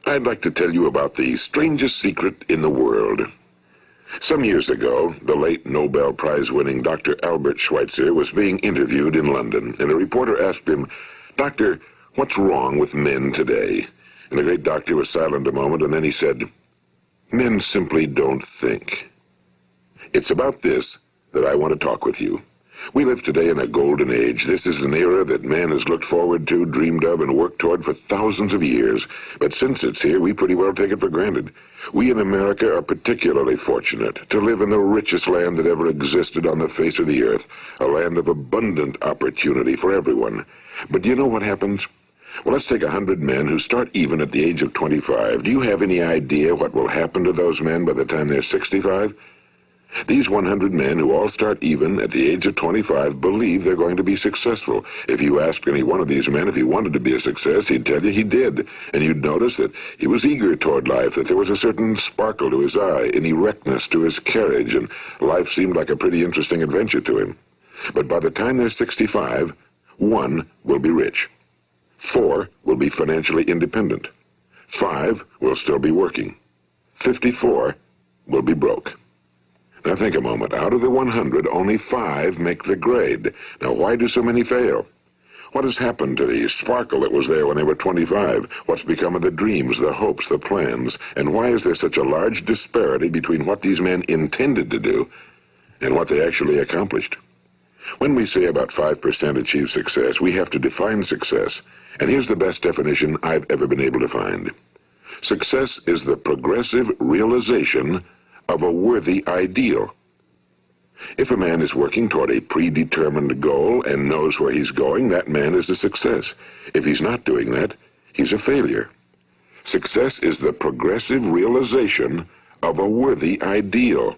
I'd like to tell you about the strangest secret in the world. Some years ago, the late Nobel Prize-winning Dr. Albert Schweitzer was being interviewed in London, and a reporter asked him, "Doctor, what's wrong with men today?" And the great doctor was silent a moment, and then he said, "Men simply don't think." It's about this that I want to talk with you. We live today in a golden age. This is an era that man has looked forward to, dreamed of, and worked toward for thousands of years. But since it's here, we pretty well take it for granted. We in America are particularly fortunate to live in the richest land that ever existed on the face of the earth, a land of abundant opportunity for everyone. But do you know what happens? Well, let's take 100 men who start even at the age of 25. Do you have any idea what will happen to those men by the time they're 65? These 100 men who all start even at the age of 25 believe they're going to be successful. If you asked any one of these men if he wanted to be a success, he'd tell you he did. And you'd notice that he was eager toward life, that there was a certain sparkle to his eye, an erectness to his carriage, and life seemed like a pretty interesting adventure to him. But by the time they're 65, 1 will be rich. 4 will be financially independent. 5 will still be working. 54 will be broke. Now think a moment. Out of the 100, only 5 make the grade. Now why do so many fail? What has happened to the sparkle that was there when they were 25? What's become of the dreams, the hopes, the plans? And why is there such a large disparity between what these men intended to do and what they actually accomplished? When we say about 5% achieve success, we have to define success. And here's the best definition I've ever been able to find. Success is the progressive realization of a worthy ideal. If a man is working toward a predetermined goal and knows where he's going, that man is a success. If he's not doing that, he's a failure. Success is the progressive realization of a worthy ideal.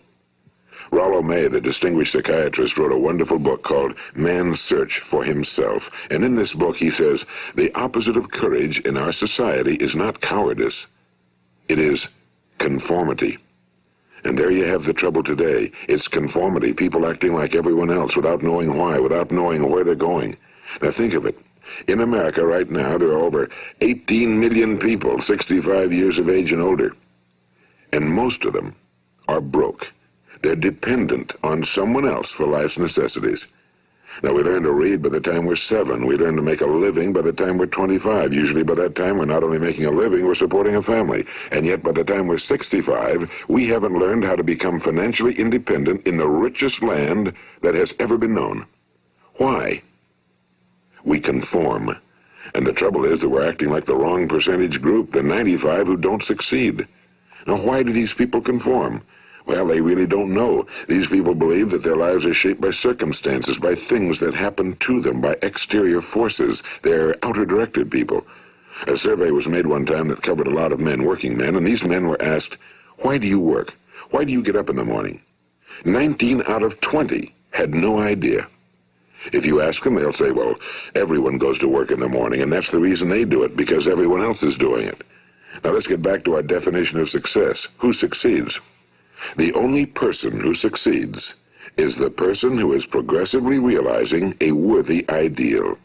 Rollo May, the distinguished psychiatrist, wrote a wonderful book called Man's Search for Himself. And in this book he says, the opposite of courage in our society is not cowardice. It is conformity. And there you have the trouble today. It's conformity, people acting like everyone else without knowing why, without knowing where they're going. Now think of it. In America right now, there are over 18 million people 65 years of age and older. And most of them are broke. They're dependent on someone else for life's necessities. Now, we learn to read by the time we're 7. We learn to make a living by the time we're 25. Usually by that time, we're not only making a living, we're supporting a family. And yet, by the time we're 65, we haven't learned how to become financially independent in the richest land that has ever been known. Why? We conform. And the trouble is that we're acting like the wrong percentage group, the 95 who don't succeed. Now, why do these people conform? Well, they really don't know. These people believe that their lives are shaped by circumstances, by things that happen to them, by exterior forces. They're outer-directed people. A survey was made one time that covered a lot of men, working men, and these men were asked, "Why do you work? Why do you get up in the morning?" 19 out of 20 had no idea. If you ask them, they'll say, well, everyone goes to work in the morning, and that's the reason they do it, because everyone else is doing it. Now let's get back to our definition of success. Who succeeds? The only person who succeeds is the person who is progressively realizing a worthy ideal.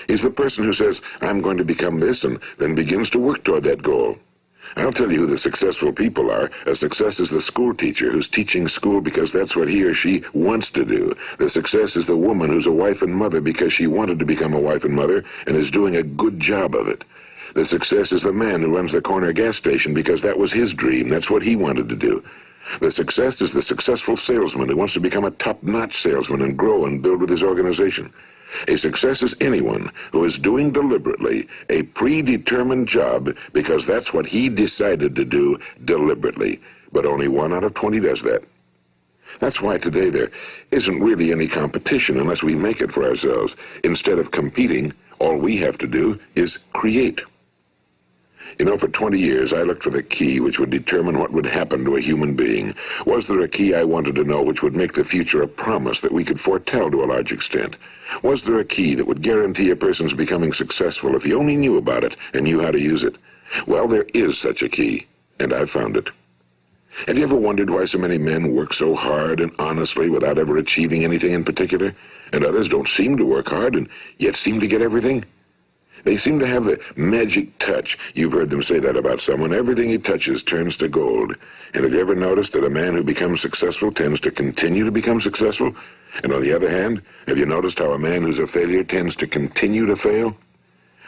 He's the person who says, I'm going to become this, and then begins to work toward that goal. I'll tell you who the successful people are. A success is the school teacher who's teaching school because that's what he or she wants to do. The success is the woman who's a wife and mother because she wanted to become a wife and mother and is doing a good job of it. The success is the man who runs the corner gas station because that was his dream. That's what he wanted to do. The success is the successful salesman who wants to become a top-notch salesman and grow and build with his organization. A success is anyone who is doing deliberately a predetermined job because that's what he decided to do deliberately. But only 1 out of 20 does that. That's why today there isn't really any competition unless we make it for ourselves. Instead of competing, all we have to do is create. You know, for 20 years, I looked for the key which would determine what would happen to a human being. Was there a key I wanted to know which would make the future a promise that we could foretell to a large extent? Was there a key that would guarantee a person's becoming successful if he only knew about it and knew how to use it? Well, there is such a key, and I've found it. Have you ever wondered why so many men work so hard and honestly without ever achieving anything in particular, and others don't seem to work hard and yet seem to get everything? They seem to have the magic touch. You've heard them say that about someone. Everything he touches turns to gold. And have you ever noticed that a man who becomes successful tends to continue to become successful? And on the other hand, have you noticed how a man who's a failure tends to continue to fail?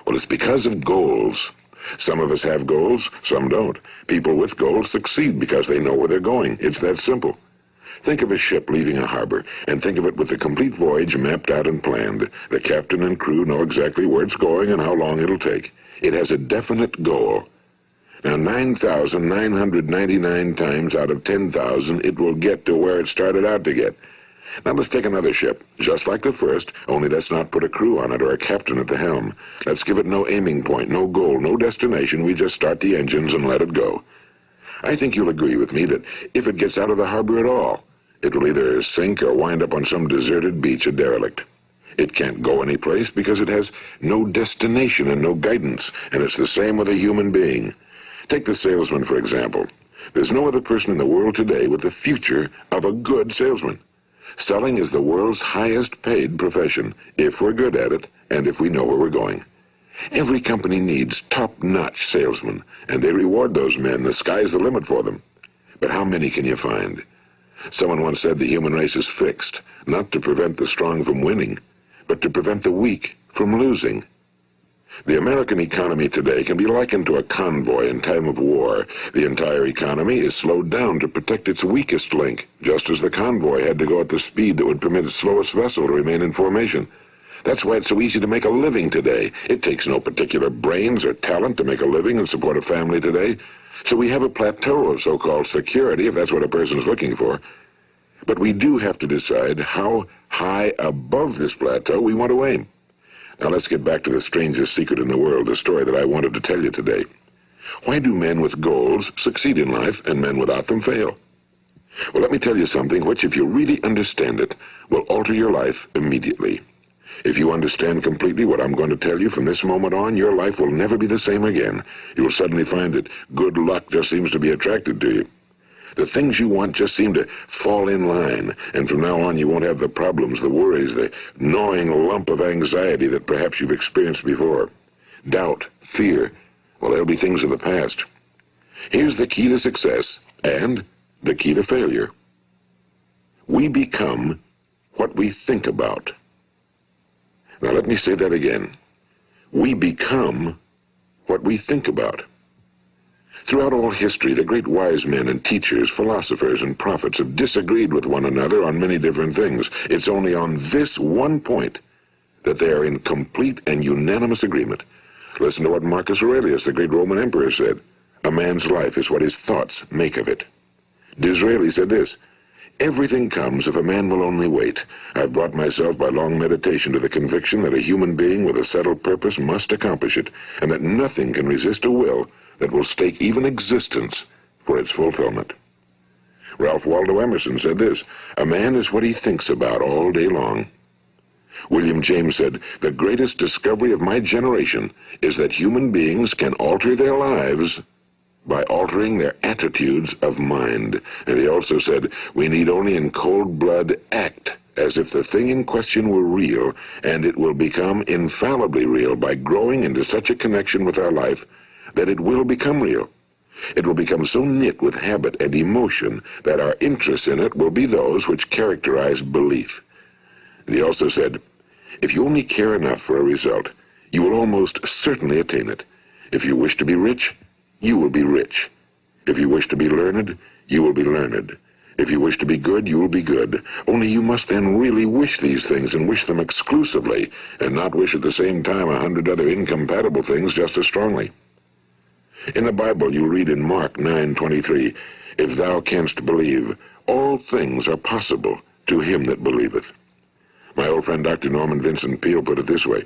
Well, it's because of goals. Some of us have goals, some don't. People with goals succeed because they know where they're going. It's that simple. Think of a ship leaving a harbor, and think of it with the complete voyage mapped out and planned. The captain and crew know exactly where it's going and how long it'll take. It has a definite goal. Now, 9,999 times out of 10,000, it will get to where it started out to get. Now, let's take another ship, just like the first, only let's not put a crew on it or a captain at the helm. Let's give it no aiming point, no goal, no destination. We just start the engines and let it go. I think you'll agree with me that if it gets out of the harbor at all, it will either sink or wind up on some deserted beach, a derelict. It can't go anyplace because it has no destination and no guidance, and it's the same with a human being. Take the salesman, for example. There's no other person in the world today with the future of a good salesman. Selling is the world's highest paid profession, if we're good at it and if we know where we're going. Every company needs top-notch salesmen, and they reward those men. The sky's the limit for them. But how many can you find? Someone once said the human race is fixed, not to prevent the strong from winning, but to prevent the weak from losing. The American economy today can be likened to a convoy in time of war. The entire economy is slowed down to protect its weakest link, just as the convoy had to go at the speed that would permit its slowest vessel to remain in formation. That's why it's so easy to make a living today. It takes no particular brains or talent to make a living and support a family today. So we have a plateau of so-called security, if that's what a person's looking for. But we do have to decide how high above this plateau we want to aim. Now let's get back to the strangest secret in the world, the story that I wanted to tell you today. Why do men with goals succeed in life and men without them fail? Well, let me tell you something which, if you really understand it, will alter your life immediately. If you understand completely what I'm going to tell you from this moment on, your life will never be the same again. You will suddenly find that good luck just seems to be attracted to you. The things you want just seem to fall in line, and from now on you won't have the problems, the worries, the gnawing lump of anxiety that perhaps you've experienced before. Doubt, fear, well, they'll be things of the past. Here's the key to success and the key to failure. We become what we think about. Now let me say that again. We become what we think about. Throughout all history, the great wise men and teachers, philosophers and prophets have disagreed with one another on many different things. It's only on this one point that they are in complete and unanimous agreement. Listen to what Marcus Aurelius, the great Roman emperor, said. A man's life is what his thoughts make of it. Disraeli said this. Everything comes if a man will only wait. I've brought myself by long meditation to the conviction that a human being with a settled purpose must accomplish it, and that nothing can resist a will that will stake even existence for its fulfillment. Ralph Waldo Emerson said this, a man is what he thinks about all day long. William James said, the greatest discovery of my generation is that human beings can alter their lives by altering their attitudes of mind. And he also said, we need only in cold blood act as if the thing in question were real, and it will become infallibly real by growing into such a connection with our life that it will become real. It will become so knit with habit and emotion that our interest in it will be those which characterize belief. And he also said, if you only care enough for a result, you will almost certainly attain it. If you wish to be rich, you will be rich. If you wish to be learned, you will be learned. If you wish to be good, you will be good. Only you must then really wish these things and wish them exclusively, and not wish at the same time 100 other incompatible things just as strongly. In the Bible, you read in Mark 9:23, if thou canst believe, all things are possible to him that believeth. My old friend Dr. Norman Vincent Peale put it this way.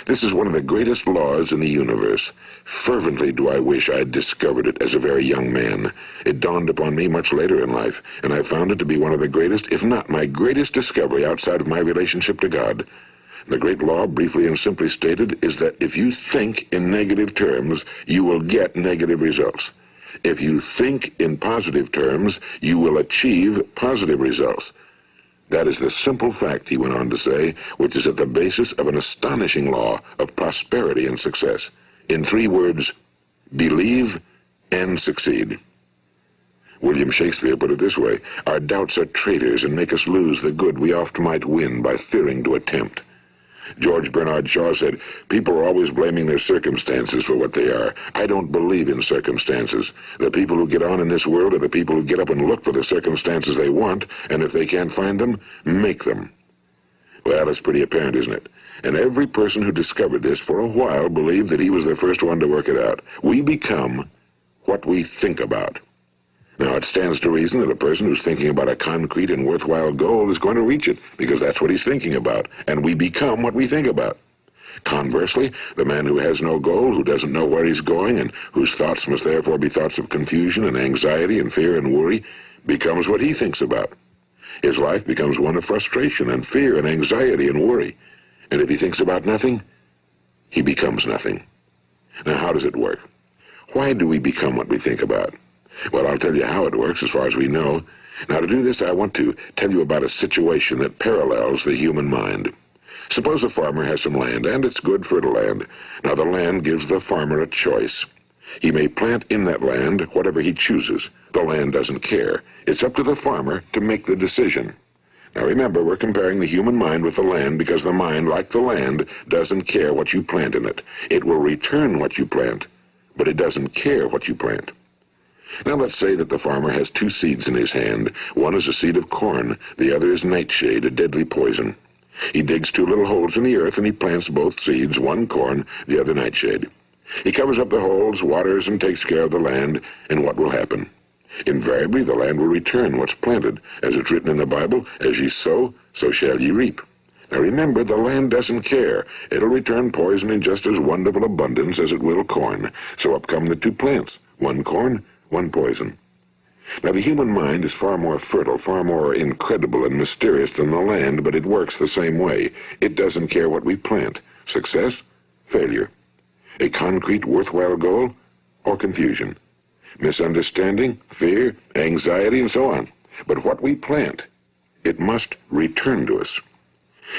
This is one of the greatest laws in the universe. Fervently do I wish I had discovered it as a very young man. It dawned upon me much later in life, and I found it to be one of the greatest, if not my greatest discovery outside of my relationship to God. The great law, briefly and simply stated, is that if you think in negative terms, you will get negative results. If you think in positive terms, you will achieve positive results. That is the simple fact, he went on to say, which is at the basis of an astonishing law of prosperity and success. In 3 words, believe and succeed. William Shakespeare put it this way: our doubts are traitors and make us lose the good we oft might win by fearing to attempt. George Bernard Shaw said, people are always blaming their circumstances for what they are. I don't believe in circumstances. The people who get on in this world are the people who get up and look for the circumstances they want, and if they can't find them, make them. Well, it's pretty apparent, isn't it? And every person who discovered this for a while believed that he was the first one to work it out. We become what we think about. Now, it stands to reason that a person who's thinking about a concrete and worthwhile goal is going to reach it, because that's what he's thinking about, and we become what we think about. Conversely, the man who has no goal, who doesn't know where he's going, and whose thoughts must therefore be thoughts of confusion and anxiety and fear and worry, becomes what he thinks about. His life becomes one of frustration and fear and anxiety and worry. And if he thinks about nothing, he becomes nothing. Now, how does it work? Why do we become what we think about? Well, I'll tell you how it works as far as we know. Now, to do this, I want to tell you about a situation that parallels the human mind. Suppose a farmer has some land, and it's good fertile land. Now, the land gives the farmer a choice. He may plant in that land whatever he chooses. The land doesn't care. It's up to the farmer to make the decision. Now, remember, we're comparing the human mind with the land because the mind, like the land, doesn't care what you plant in it. It will return what you plant, but it doesn't care what you plant. Now, let's say that the farmer has 2 seeds in his hand. One is a seed of corn. The other is nightshade, a deadly poison. He digs 2 little holes in the earth, and he plants both seeds, one corn, the other nightshade. He covers up the holes, waters, and takes care of the land, and what will happen? Invariably, the land will return what's planted. As it's written in the Bible, as ye sow, so shall ye reap. Now remember, the land doesn't care. It'll return poison in just as wonderful abundance as it will corn. So up come the 2 plants, one corn, one poison. Now, the human mind is far more fertile, far more incredible and mysterious than the land, but it works the same way. It doesn't care what we plant. Success, failure. A concrete, worthwhile goal, or confusion. Misunderstanding, fear, anxiety, and so on. But what we plant, it must return to us.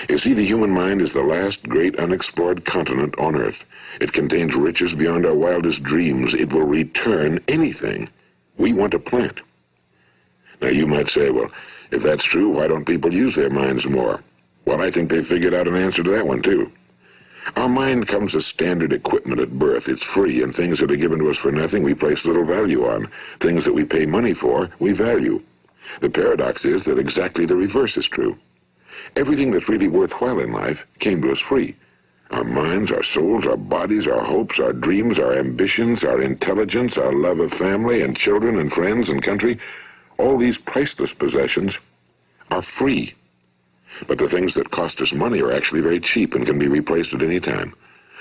You see, the human mind is the last great unexplored continent on Earth. It contains riches beyond our wildest dreams. It will return anything we want to plant. Now, you might say, well, if that's true, why don't people use their minds more? Well, I think they figured out an answer to that one, too. Our mind comes as standard equipment at birth. It's free, and things that are given to us for nothing we place little value on. Things that we pay money for, we value. The paradox is that exactly the reverse is true. Everything that's really worthwhile in life came to us free. Our minds, our souls, our bodies, our hopes, our dreams, our ambitions, our intelligence, our love of family and children and friends and country, all these priceless possessions are free. But the things that cost us money are actually very cheap and can be replaced at any time.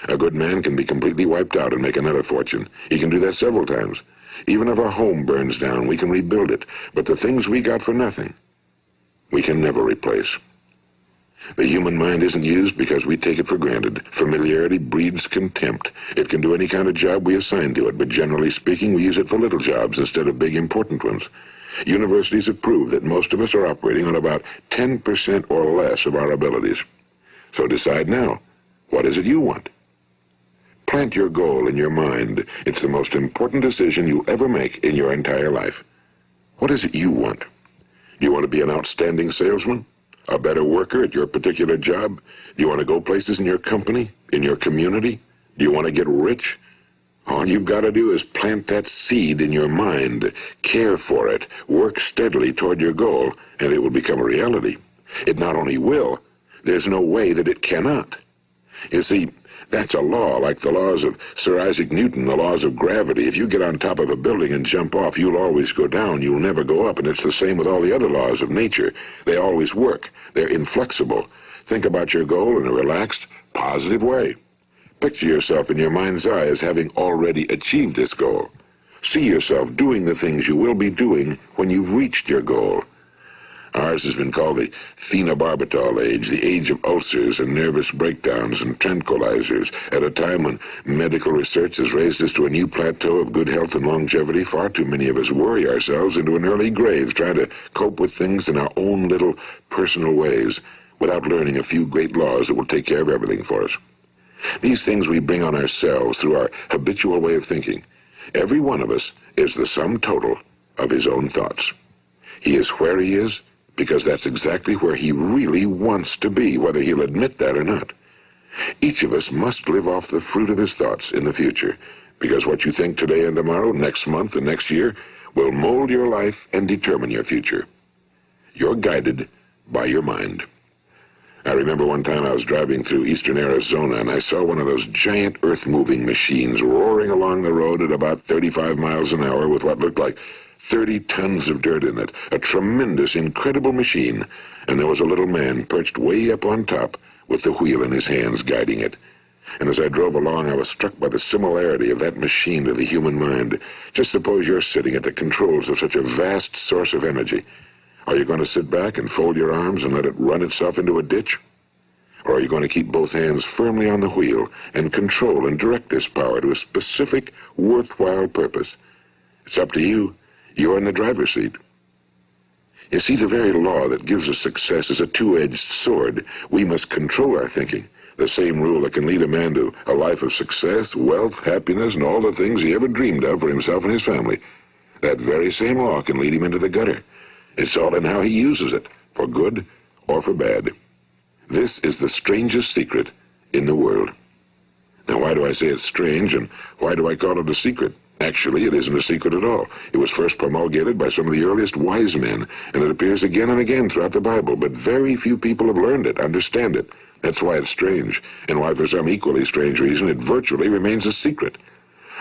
A good man can be completely wiped out and make another fortune. He can do that several times. Even if our home burns down, we can rebuild it. But the things we got for nothing, we can never replace. The human mind isn't used because we take it for granted. Familiarity breeds contempt. It can do any kind of job we assign to it, but generally speaking, we use it for little jobs instead of big, important ones. Universities have proved that most of us are operating on about 10% or less of our abilities. So decide now, what is it you want? Plant your goal in your mind. It's the most important decision you'll ever make in your entire life. What is it you want? Do you want to be an outstanding salesman? A better worker at your particular job? Do you want to go places in your company, in your community? Do you want to get rich? All you've got to do is plant that seed in your mind, care for it, work steadily toward your goal, and it will become a reality. It not only will, there's no way that it cannot. You see, that's a law, like the laws of Sir Isaac Newton, the laws of gravity. If you get on top of a building and jump off, you'll always go down. You'll never go up, and it's the same with all the other laws of nature. They always work. They're inflexible. Think about your goal in a relaxed, positive way. Picture yourself in your mind's eye as having already achieved this goal. See yourself doing the things you will be doing when you've reached your goal. Ours has been called the phenobarbital age of ulcers and nervous breakdowns and tranquilizers. At a time when medical research has raised us to a new plateau of good health and longevity, far too many of us worry ourselves into an early grave trying to cope with things in our own little personal ways without learning a few great laws that will take care of everything for us. These things we bring on ourselves through our habitual way of thinking. Every one of us is the sum total of his own thoughts. He is where he is because that's exactly where he really wants to be, whether he'll admit that or not. Each of us must live off the fruit of his thoughts in the future, because what you think today and tomorrow, next month and next year, will mold your life and determine your future. You're guided by your mind. I remember one time I was driving through eastern Arizona, and I saw one of those giant earth-moving machines roaring along the road at about 35 miles an hour with what looked like 30 tons of dirt in it, a tremendous, incredible machine, and there was a little man perched way up on top with the wheel in his hands guiding it. And as I drove along, I was struck by the similarity of that machine to the human mind. Just suppose you're sitting at the controls of such a vast source of energy. Are you going to sit back and fold your arms and let it run itself into a ditch? Or are you going to keep both hands firmly on the wheel and control and direct this power to a specific, worthwhile purpose? It's up to you. You're in the driver's seat. You see, the very law that gives us success is a two-edged sword. We must control our thinking. The same rule that can lead a man to a life of success, wealth, happiness, and all the things he ever dreamed of for himself and his family. That very same law can lead him into the gutter. It's all in how he uses it, for good or for bad. This is the strangest secret in the world. Now, why do I say it's strange, and why do I call it a secret? Actually, it isn't a secret at all. It was first promulgated by some of the earliest wise men, and it appears again and again throughout the Bible, but very few people have learned it, understand it. That's why it's strange, and why for some equally strange reason it virtually remains a secret.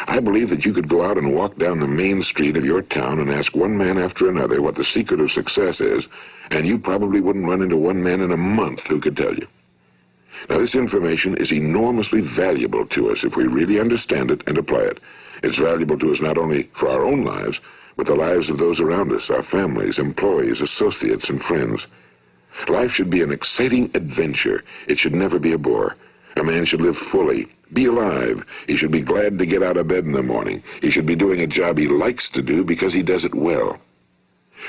I believe that you could go out and walk down the main street of your town and ask one man after another what the secret of success is, and you probably wouldn't run into one man in a month who could tell you. Now, this information is enormously valuable to us if we really understand it and apply it. It's valuable to us not only for our own lives, but the lives of those around us, our families, employees, associates, and friends. Life should be an exciting adventure. It should never be a bore. A man should live fully, be alive. He should be glad to get out of bed in the morning. He should be doing a job he likes to do because he does it well.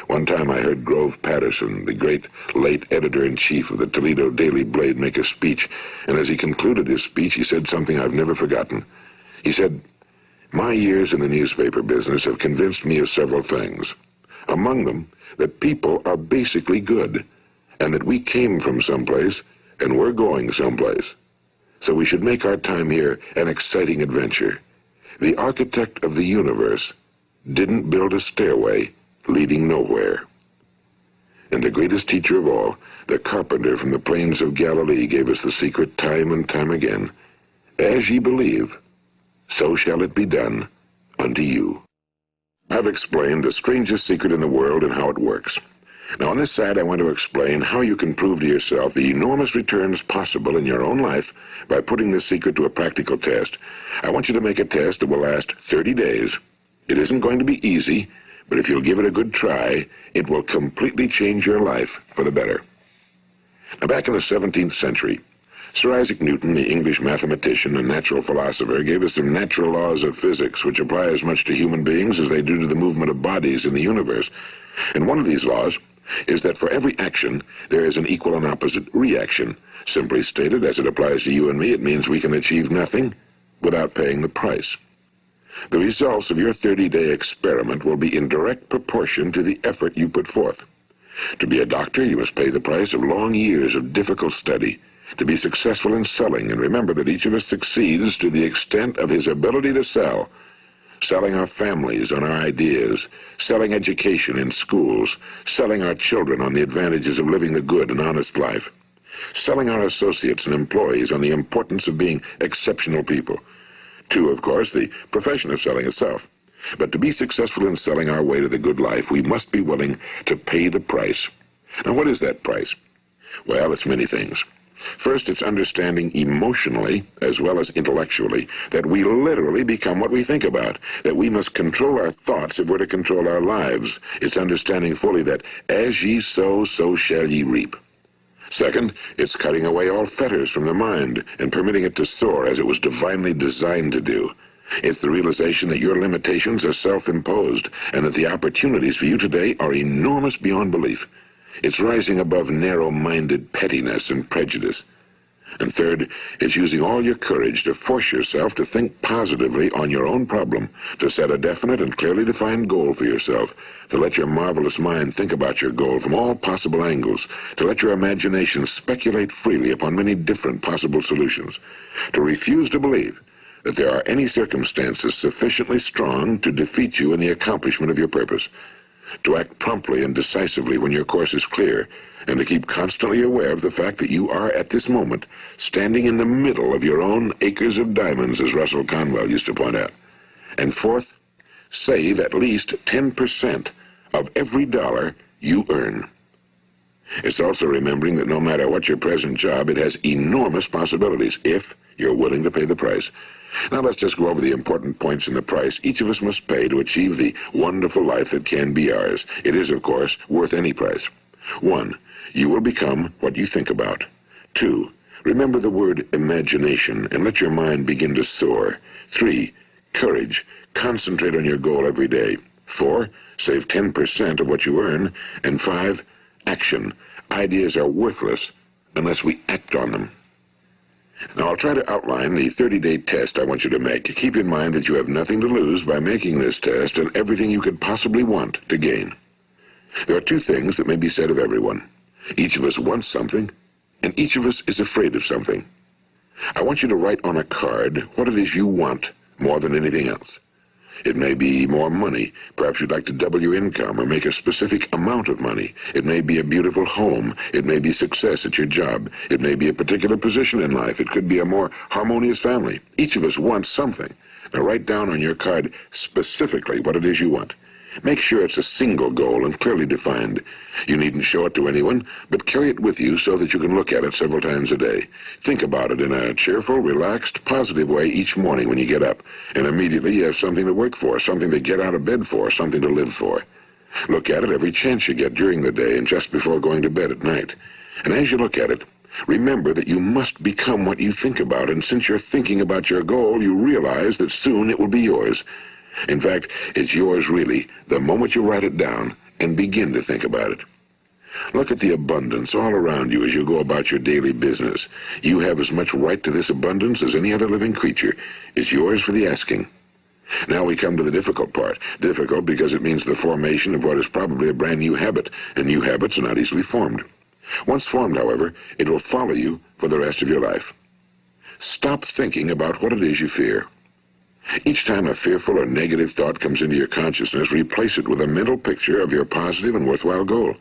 One time I heard Grove Patterson, the great late editor-in-chief of the Toledo Daily Blade, make a speech, and as he concluded his speech, he said something I've never forgotten. He said, "My years in the newspaper business have convinced me of several things. Among them, that people are basically good, and that we came from someplace, and we're going someplace. So we should make our time here an exciting adventure. The architect of the universe didn't build a stairway leading nowhere." And the greatest teacher of all, the carpenter from the plains of Galilee, gave us the secret time and time again. As ye believe, so shall it be done unto you. I've explained the strangest secret in the world and how it works. Now, on this side, I want to explain how you can prove to yourself the enormous returns possible in your own life by putting this secret to a practical test. I want you to make a test that will last 30 days. It isn't going to be easy, but if you'll give it a good try, it will completely change your life for the better. Now, back in the 17th century, Sir Isaac Newton, the English mathematician and natural philosopher, gave us some natural laws of physics which apply as much to human beings as they do to the movement of bodies in the universe. And one of these laws is that for every action, there is an equal and opposite reaction. Simply stated, as it applies to you and me, it means we can achieve nothing without paying the price. The results of your 30-day experiment will be in direct proportion to the effort you put forth. To be a doctor, you must pay the price of long years of difficult study. To be successful in selling, and remember that each of us succeeds to the extent of his ability to sell. Selling our families on our ideas, selling education in schools, selling our children on the advantages of living the good and honest life, selling our associates and employees on the importance of being exceptional people. To, of course, the profession of selling itself. But to be successful in selling our way to the good life, we must be willing to pay the price. Now, what is that price? Well, it's many things. First, it's understanding emotionally as well as intellectually that we literally become what we think about, that we must control our thoughts if we're to control our lives. It's understanding fully that as ye sow, so shall ye reap. Second, it's cutting away all fetters from the mind and permitting it to soar as it was divinely designed to do. It's the realization that your limitations are self-imposed and that the opportunities for you today are enormous beyond belief. It's rising above narrow-minded pettiness and prejudice. And third, it's using all your courage to force yourself to think positively on your own problem, to set a definite and clearly defined goal for yourself, to let your marvelous mind think about your goal from all possible angles, to let your imagination speculate freely upon many different possible solutions, to refuse to believe that there are any circumstances sufficiently strong to defeat you in the accomplishment of your purpose, to act promptly and decisively when your course is clear, and to keep constantly aware of the fact that you are, at this moment, standing in the middle of your own acres of diamonds, as Russell Conwell used to point out. And fourth, save at least 10% of every dollar you earn. It's also remembering that no matter what your present job, it has enormous possibilities if you're willing to pay the price. Now let's just go over the important points in the price each of us must pay to achieve the wonderful life that can be ours. It is, of course, worth any price. 1. You will become what you think about. 2. Remember the word imagination and let your mind begin to soar. 3. Courage. Concentrate on your goal every day. 4. Save 10% of what you earn. And 5. Action. Ideas are worthless unless we act on them. Now, I'll try to outline the 30-day test I want you to make. Keep in mind that you have nothing to lose by making this test and everything you could possibly want to gain. There are two things that may be said of everyone. Each of us wants something, and each of us is afraid of something. I want you to write on a card what it is you want more than anything else. It may be more money. Perhaps you'd like to double your income or make a specific amount of money. It may be a beautiful home. It may be success at your job. It may be a particular position in life. It could be a more harmonious family. Each of us wants something. Now write down on your card specifically what it is you want. Make sure it's a single goal and clearly defined. You needn't show it to anyone, but carry it with you so that you can look at it several times a day. Think about it in a cheerful, relaxed, positive way each morning when you get up, and immediately you have something to work for, something to get out of bed for, something to live for. Look at it every chance you get during the day and just before going to bed at night. And as you look at it, remember that you must become what you think about, and since you're thinking about your goal, you realize that soon it will be yours. In fact, it's yours really the moment you write it down and begin to think about it. Look at the abundance all around you as you go about your daily business. You have as much right to this abundance as any other living creature. It's yours for the asking. Now we come to the difficult part. Difficult because it means the formation of what is probably a brand new habit, and new habits are not easily formed. Once formed, however, it will follow you for the rest of your life. Stop thinking about what it is you fear. Each time a fearful or negative thought comes into your consciousness, replace it with a mental picture of your positive and worthwhile goal.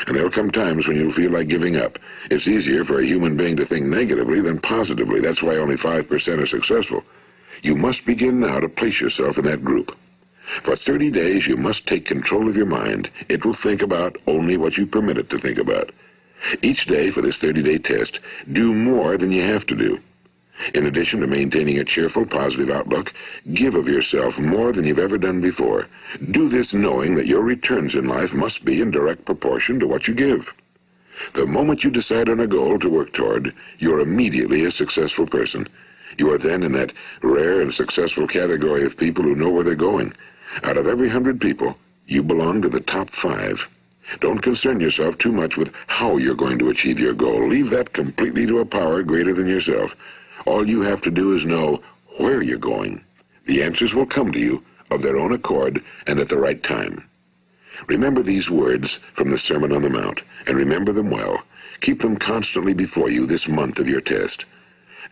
And there'll come times when you'll feel like giving up. It's easier for a human being to think negatively than positively. That's why only 5% are successful. You must begin now to place yourself in that group. For 30 days, you must take control of your mind. It will think about only what you permit it to think about. Each day for this 30-day test, do more than you have to do. In addition to maintaining a cheerful, positive outlook, give of yourself more than you've ever done before. Do this knowing that your returns in life must be in direct proportion to what you give. The moment you decide on a goal to work toward, you're immediately a successful person. You are then in that rare and successful category of people who know where they're going. Out of every 100 people, you belong to the top 5. Don't concern yourself too much with how you're going to achieve your goal. Leave that completely to a power greater than yourself. All you have to do is know where you're going. The answers will come to you of their own accord and at the right time. Remember these words from the Sermon on the Mount, and remember them well. Keep them constantly before you this month of your test.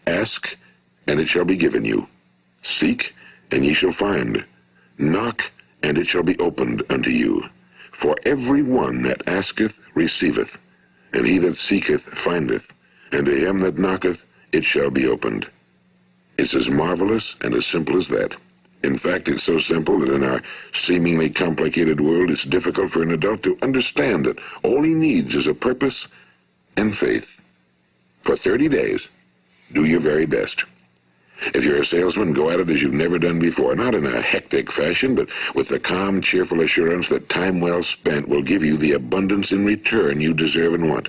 Ask, and it shall be given you. Seek, and ye shall find. Knock, and it shall be opened unto you. For every one that asketh receiveth, and he that seeketh findeth, and to him that knocketh it shall be opened. It's as marvelous and as simple as that. In fact, it's so simple that in our seemingly complicated world, it's difficult for an adult to understand that all he needs is a purpose and faith. For 30 days, do your very best. If you're a salesman, go at it as you've never done before, not in a hectic fashion, but with the calm, cheerful assurance that time well spent will give you the abundance in return you deserve and want.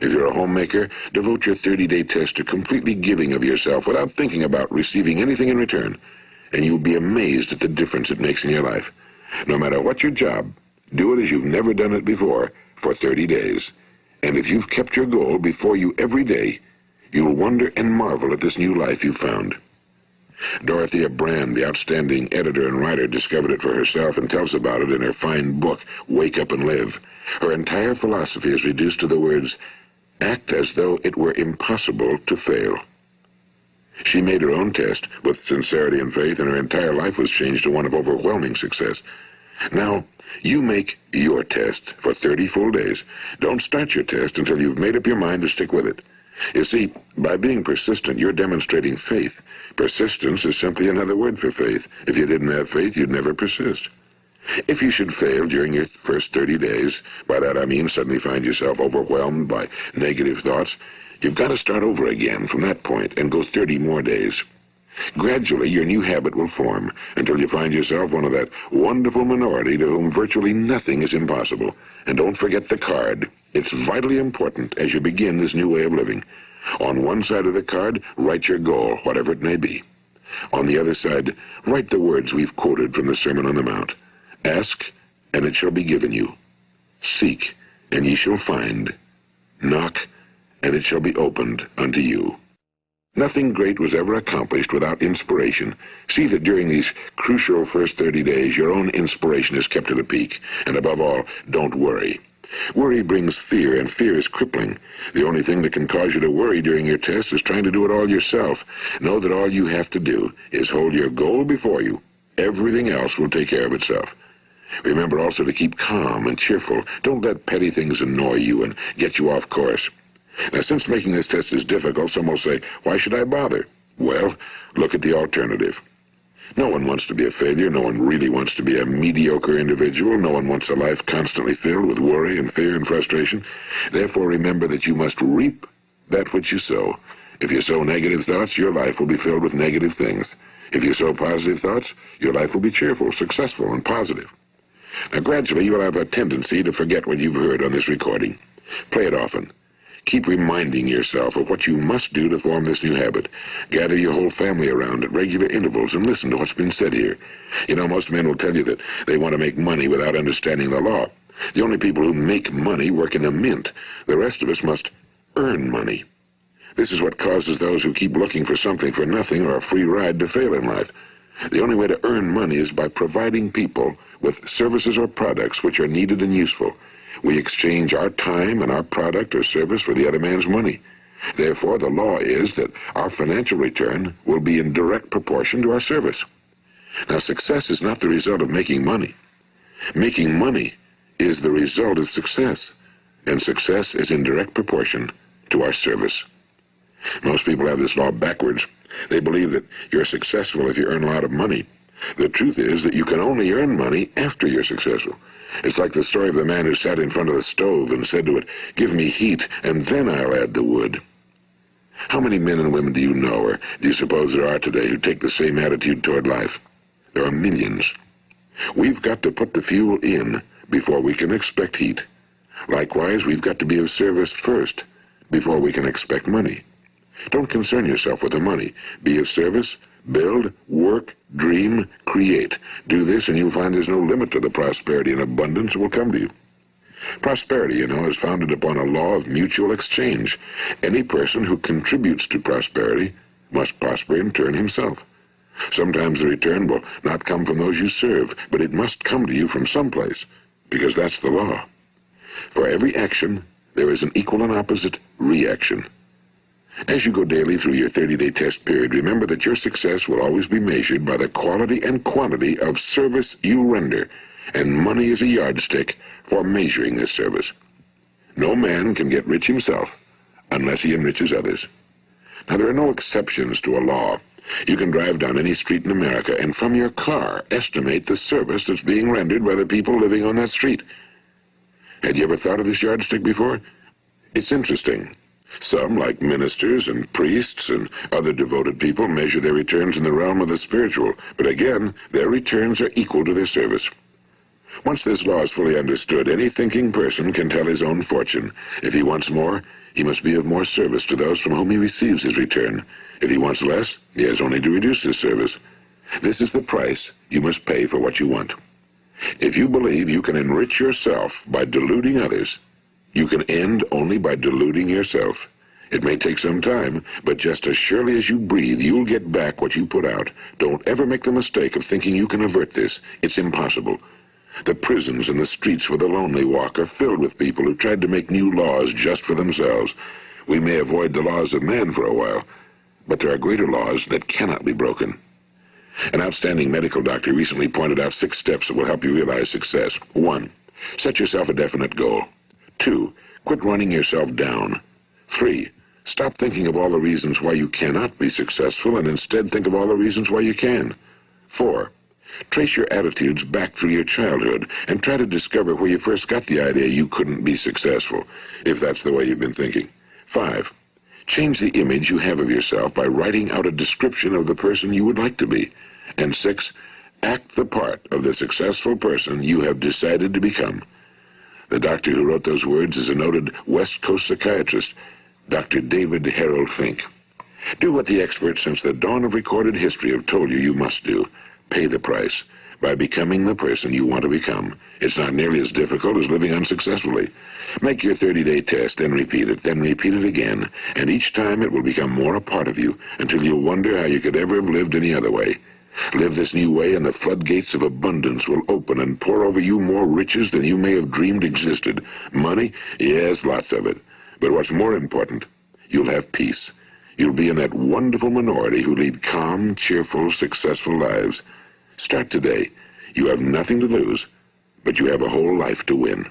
If you're a homemaker, devote your 30-day test to completely giving of yourself without thinking about receiving anything in return, and you'll be amazed at the difference it makes in your life. No matter what your job, do it as you've never done it before for 30 days. And if you've kept your goal before you every day, you'll wonder and marvel at this new life you've found. Dorothea Brand, the outstanding editor and writer, discovered it for herself and tells about it in her fine book, Wake Up and Live. Her entire philosophy is reduced to the words, act as though it were impossible to fail. She made her own test with sincerity and faith, and her entire life was changed to one of overwhelming success. Now, you make your test for 30 full days. Don't start your test until you've made up your mind to stick with it. You see, by being persistent, you're demonstrating faith. Persistence is simply another word for faith. If you didn't have faith, you'd never persist. If you should fail during your first 30 days, by that I mean suddenly find yourself overwhelmed by negative thoughts, you've got to start over again from that point and go 30 more days. Gradually, your new habit will form until you find yourself one of that wonderful minority to whom virtually nothing is impossible. And don't forget the card. It's vitally important as you begin this new way of living. On one side of the card, write your goal, whatever it may be. On the other side, write the words we've quoted from the Sermon on the Mount. Ask, and it shall be given you. Seek, and ye shall find. Knock, and it shall be opened unto you. Nothing great was ever accomplished without inspiration. See that during these crucial first 30 days, your own inspiration is kept at a peak. And above all, don't worry. Worry brings fear, and fear is crippling. The only thing that can cause you to worry during your test is trying to do it all yourself. Know that all you have to do is hold your goal before you. Everything else will take care of itself. Remember also to keep calm and cheerful. Don't let petty things annoy you and get you off course. Now, since making this test is difficult, some will say, why should I bother? Well, look at the alternative. No one wants to be a failure. No one really wants to be a mediocre individual. No one wants a life constantly filled with worry and fear and frustration. Therefore, remember that you must reap that which you sow. If you sow negative thoughts, your life will be filled with negative things. If you sow positive thoughts, your life will be cheerful, successful, and positive. Now, gradually, you will have a tendency to forget what you've heard on this recording. Play it often. Keep reminding yourself of what you must do to form this new habit. Gather your whole family around at regular intervals and listen to what's been said here. You know, most men will tell you that they want to make money without understanding the law. The only people who make money work in a mint. The rest of us must earn money. This is what causes those who keep looking for something for nothing or a free ride to fail in life. The only way to earn money is by providing people with services or products which are needed and useful. We exchange our time and our product or service for the other man's money. Therefore, the law is that our financial return will be in direct proportion to our service. Now, success is not the result of making money. Making money is the result of success, and success is in direct proportion to our service. Most people have this law backwards. They believe that you're successful if you earn a lot of money. The truth is that you can only earn money after you're successful. It's like the story of the man who sat in front of the stove and said to it, "Give me heat, and then I'll add the wood." How many men and women do you know, or do you suppose there are today, who take the same attitude toward life? There are millions. We've got to put the fuel in before we can expect heat. Likewise, we've got to be of service first before we can expect money. Don't concern yourself with the money. Be of service, build, work, dream, create. Do this, and you'll find there's no limit to the prosperity and abundance that will come to you. Prosperity, you know, is founded upon a law of mutual exchange. Any person who contributes to prosperity must prosper in turn himself. Sometimes the return will not come from those you serve, but it must come to you from someplace, because that's the law. For every action, there is an equal and opposite reaction. As you go daily through your 30-day test period, remember that your success will always be measured by the quality and quantity of service you render, and money is a yardstick for measuring this service. No man can get rich himself unless he enriches others. Now, there are no exceptions to a law. You can drive down any street in America and from your car estimate the service that's being rendered by the people living on that street. Had you ever thought of this yardstick before? It's interesting. Some, like ministers and priests and other devoted people, measure their returns in the realm of the spiritual, but again, their returns are equal to their service. Once this law is fully understood, any thinking person can tell his own fortune. If he wants more, he must be of more service to those from whom he receives his return. If he wants less, he has only to reduce his service. This is the price you must pay for what you want. If you believe you can enrich yourself by deluding others, you can end only by deluding yourself. It may take some time, but just as surely as you breathe, you'll get back what you put out. Don't ever make the mistake of thinking you can avert this. It's impossible. The prisons and the streets where the lonely walk are filled with people who tried to make new laws just for themselves. We may avoid the laws of man for a while, but there are greater laws that cannot be broken. An outstanding medical doctor recently pointed out 6 steps that will help you realize success. 1. Set yourself a definite goal. 2. Quit running yourself down. 3. Stop thinking of all the reasons why you cannot be successful and instead think of all the reasons why you can. 4. Trace your attitudes back through your childhood and try to discover where you first got the idea you couldn't be successful, if that's the way you've been thinking. 5. Change the image you have of yourself by writing out a description of the person you would like to be. And 6. Act the part of the successful person you have decided to become. The doctor who wrote those words is a noted West Coast psychiatrist, Dr. David Harold Fink. Do what the experts since the dawn of recorded history have told you you must do. Pay the price by becoming the person you want to become. It's not nearly as difficult as living unsuccessfully. Make your 30-day test, then repeat it again, and each time it will become more a part of you until you'll wonder how you could ever have lived any other way. Live this new way and the floodgates of abundance will open and pour over you more riches than you may have dreamed existed. Money? Yes, lots of it. But what's more important, you'll have peace. You'll be in that wonderful minority who lead calm, cheerful, successful lives. Start today. You have nothing to lose, but you have a whole life to win.